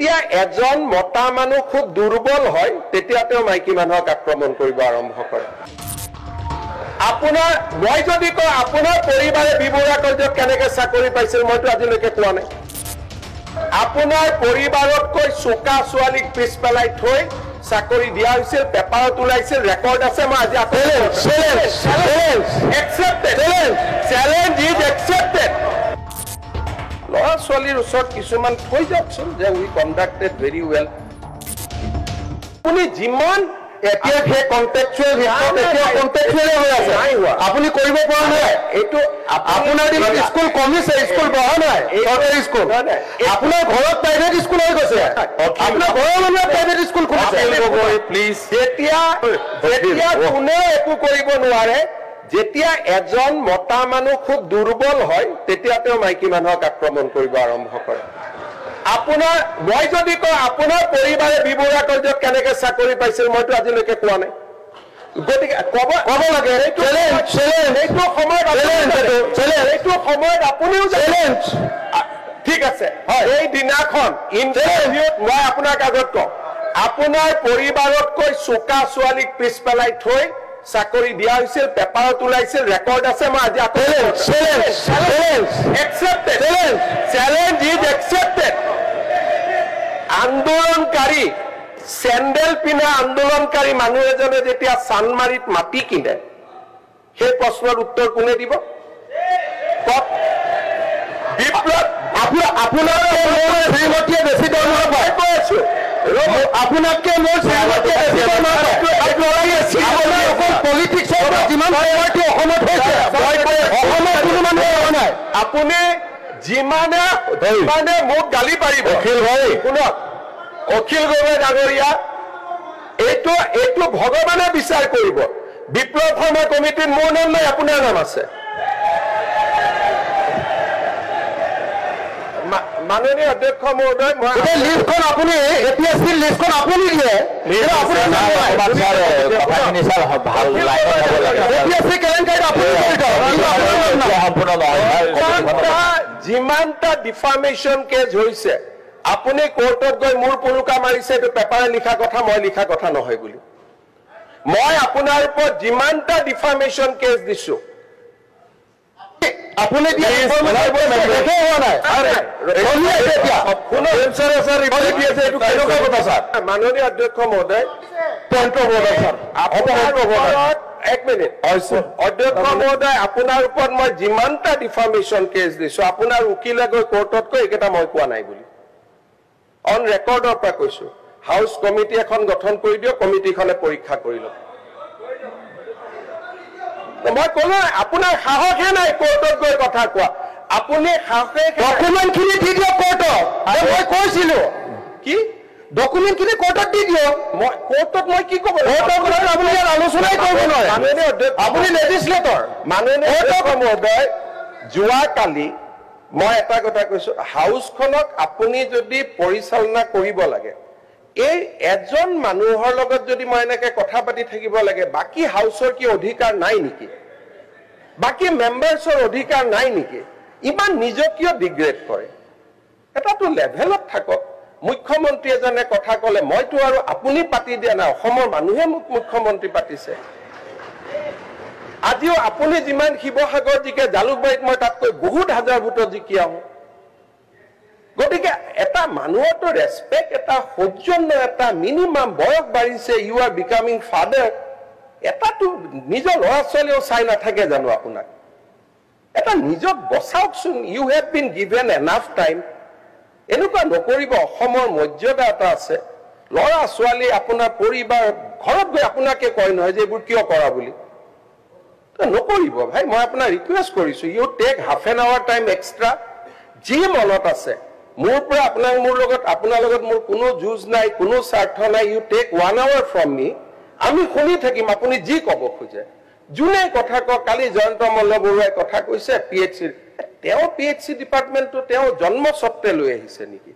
যেতিয়া এজন মতা মানুহ খুব দুৰ্বল হয় তেতিয়া তেওঁ মাইকী মানুহক আক্ৰমণ কৰিব আৰম্ভ কৰে আপোনাৰ মই যদি কওঁ আপোনাৰ পৰিবাৰে বিবৰা কাৰ্যত কেনেকৈ চাকৰি পাইছিল মইতো আজিলৈকে কোৱা নাই আপোনাৰ পৰিবাৰতকৈ চোকা ছোৱালীক পিছ পেলাই থৈ চাকৰি দিয়া হৈছিল পেপাৰত ওলাইছিল ৰেকৰ্ড আছে মই আজি ল'ৰা ছোৱালীৰ ওচৰত কিছুমান থৈ যাওকচোন যে উই কণ্ডাক্টেড ভেৰি ৱেল আপুনি যিমান এতিয়া সেই কণ্টেক্সুৱেল হৈ আছে আপুনি কৰিব পৰা নাই এইটো আপোনাৰ দিনত স্কুল কমিছে স্কুল বহা নাই চৰকাৰী স্কুল আপোনাৰ ঘৰত প্ৰাইভেট স্কুল হৈ গৈছে আপোনাৰ ঘৰৰ মানুহে প্ৰাইভেট স্কুল খুলিছে প্লিজ যেতিয়া কোনেও একো কৰিব নোৱাৰে যেতিয়া এজন মতা মানুহ খুব দুৰ্বল হয় তেতিয়া তেওঁ মাইকী মানুহক আক্ৰমণ কৰিব আৰম্ভ কৰে আপোনাৰ মই যদি কওঁ আপোনাৰ পৰিবাৰে বিবৰা কাৰ্যত কেনেকৈ চাকৰি পাইছিল মইতো আজিলৈকে কোৱা নাই গতিকে ক'ব লাগে এইটো সময়ত আপুনিও চেলেঞ্জ ঠিক আছে এই দিনাখন ইণ্টাৰভিউত মই আপোনাক আগত কওঁ আপোনাৰ পৰিবাৰতকৈ চোকা ছোৱালীক পিছ পেলাই থৈ চাকৰি দিয়া হৈছিল পেপাৰত ওলাইছিল ৰেকৰ্ড আছে মই আজি আন্দোলনকাৰী চেণ্ডেল পিন্ধা আন্দোলনকাৰী মানুহ এজনে যেতিয়া চানমাৰীত মাটি কিনে সেই প্ৰশ্নৰ উত্তৰ কোনে দিব বিপ্লৱ আপোনাৰ শ্ৰীমতীয়ে বেছি দৰমহা পায় কৈ আছো আপোনাতকে মোৰ শ্ৰীমতীয়ে বেছি দৰমহা পলিটিক্সৰ যিমান অসমত হৈছে অসমত কোনো মানুহে হোৱা নাই আপুনি যিমানে মোক গালি পাৰিব অখিল ভাই শুনক অখিল গগৈ ডাঙৰীয়া এইটো ভগৱানে বিচাৰ কৰিব বিপ্লৱ শৰ্মা কমিটিত মোৰ নাম নাই আপোনাৰ নাম আছে মাননীয় অধ্যক্ষ মহোদয় মই লিষ্টখন আপুনি এপিএছচি লিষ্টখন আপুনি দিয়ে যিমানটা ডিফামেশ্যন কেছ হৈছে আপুনি কোৰ্টত গৈ মোৰ পুৰুকা মাৰিছে এইটো পেপাৰে লিখা কথা মই লিখা কথা নহয় বুলি মই আপোনাৰ ওপৰত যিমানটা ডিফামেশ্যন কেছ দিছো আপুনি মাননীয় অধ্যক্ষ মহোদয় এক মিনিট অধ্যক্ষ মহোদয় আপোনাৰ ওপৰত মই যিমানটা ডিফামেশ্যন কেছ দিছো আপোনাৰ উকিলে গৈ কোৰ্টত কৈ এইকেইটা মই কোৱা নাই বুলি অন ৰেকৰ্ডৰ পৰা কৈছো হাউচ কমিটি এখন গঠন কৰি দিয়ক কমিটিখনে পৰীক্ষা কৰি লওক মই ক'লো আপোনাৰ সাহসে নাই কোৰ্টত গৈ কথা কোৱা আপুনি সাহসে ডকুমেণ্টখিনি দি দিয়ক কোৰ্টত মই কৈছিলো কি ডকুমেণ্টখিনি কোৰ্টত দি দিয়ক মই কোৰ্টত মই কি ক'ব আপুনি ইয়াত আলোচনাই কৰিব নোৱাৰে আপুনি লেজিছলেটৰ মাননীয় অধ্যক্ষ মহোদয় যোৱাকালি মই এটা কথা কৈছো হাউচখনক আপুনি যদি পৰিচালনা কৰিব লাগে এই এজন মানুহৰ লগত যদি মই এনেকৈ কথা পাতি থাকিব লাগে বাকী হাউচৰ কি অধিকাৰ নাই নেকি বাকী মেম্বাৰ্ছৰ অধিকাৰ নাই নেকি ইমান নিজক কিয় ডিগ্ৰেড কৰে এটাতো লেভেলত থাকক মুখ্যমন্ত্ৰী এজনে কথা ক'লে মইতো আৰু আপুনি পাতি দিয়া নাই অসমৰ মানুহে মোক মুখ্যমন্ত্ৰী পাতিছে আজিও আপুনি যিমান শিৱসাগৰ জিকে জালুকবাৰীত মই তাতকৈ বহুত হাজাৰ ভোটত জিকি আহোঁ গতিকে এটা মানুহৰতো ৰেছপেক্ট এটা সৌজন্য এটা মিনিমাম বয়স বাঢ়িছে ইউ আৰ বিকামিং ফাদাৰ এটাতো নিজৰ ল'ৰা ছোৱালীও চাই নাথাকে জানো আপোনাক এটা নিজক বচাওকচোন you have been given enough time এনেকুৱা নকৰিব অসমৰ মৰ্যাদা এটা আছে ল'ৰা ছোৱালী আপোনাৰ পৰিবাৰ ঘৰত গৈ আপোনাকে কয় নহয় যে এইবোৰ কিয় কৰা বুলি নকৰিব ভাই মই আপোনাক ৰিকুৱেষ্ট কৰিছো you take half an hour time extra যি মনত আছে মোৰ পৰা আপোনাৰ লগত মোৰ কোনো যুঁজ নাই কোনো স্বাৰ্থ নাই ইউ টেক 1 hour ফ্ৰম মি আমি শুনি থাকিম আপুনি যি ক'ব খোজে যোনে কথা কওক কালি জয়ন্ত মল্ল বৰুৱাই কথা কৈছে পিএইচচি তেওঁ পিএইচচি ডিপাৰ্টমেণ্টটো তেওঁ জন্মস্বত্বে লৈ আহিছে নেকি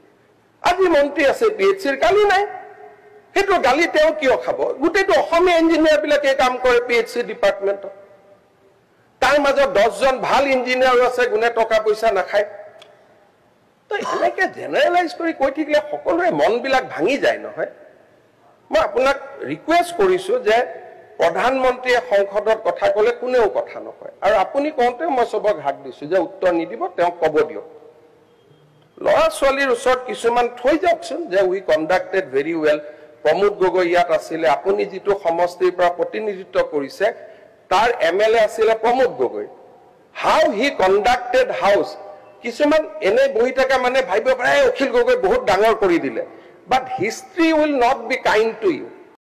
আজি মন্ত্ৰী আছে পিএইচচিৰ কালি নাই সেইটো গালি তেওঁ কিয় খাব গোটেইটো অসমীয়া ইঞ্জিনিয়াৰবিলাকে কাম কৰে পিএইচচি ডিপাৰ্টমেণ্টত তাৰ মাজত 10জন ভাল ইঞ্জিনিয়াৰ আছে গুণে টকা পইচা নাখায় তো এনেকে জেনেৰেলাইজ কৰি কৈ থাকিলে সকলোৰে মনবিলাক ভাঙি যায় নহয় মই আপোনাক ৰিকুৱেষ্ট কৰিছো যে প্ৰধানমন্ত্ৰীয়ে সংসদত কথা ক'লে কোনেও কথা নকয় আৰু আপুনি কওঁতে মই সবক হাক দিছো যে উত্তৰ নিদিব তেওঁ ক'ব দিয়ক ল'ৰা ছোৱালীৰ ওচৰত কিছুমান থৈ যাওকচোন যে we conducted very well Pramod Gogoi ইয়াত আছিলে আপুনি যিটো সমষ্টিৰ পৰা প্ৰতিনিধিত্ব কৰিছে তাৰ এমএলএ আছিলে Pramod Gogoi how he conducted house কিছুমান এনে বহি থকা মানে ভাবিব পাৰে অখিল গগৈ বহুত ডাঙৰ কৰি দিলে but history will not be kind to U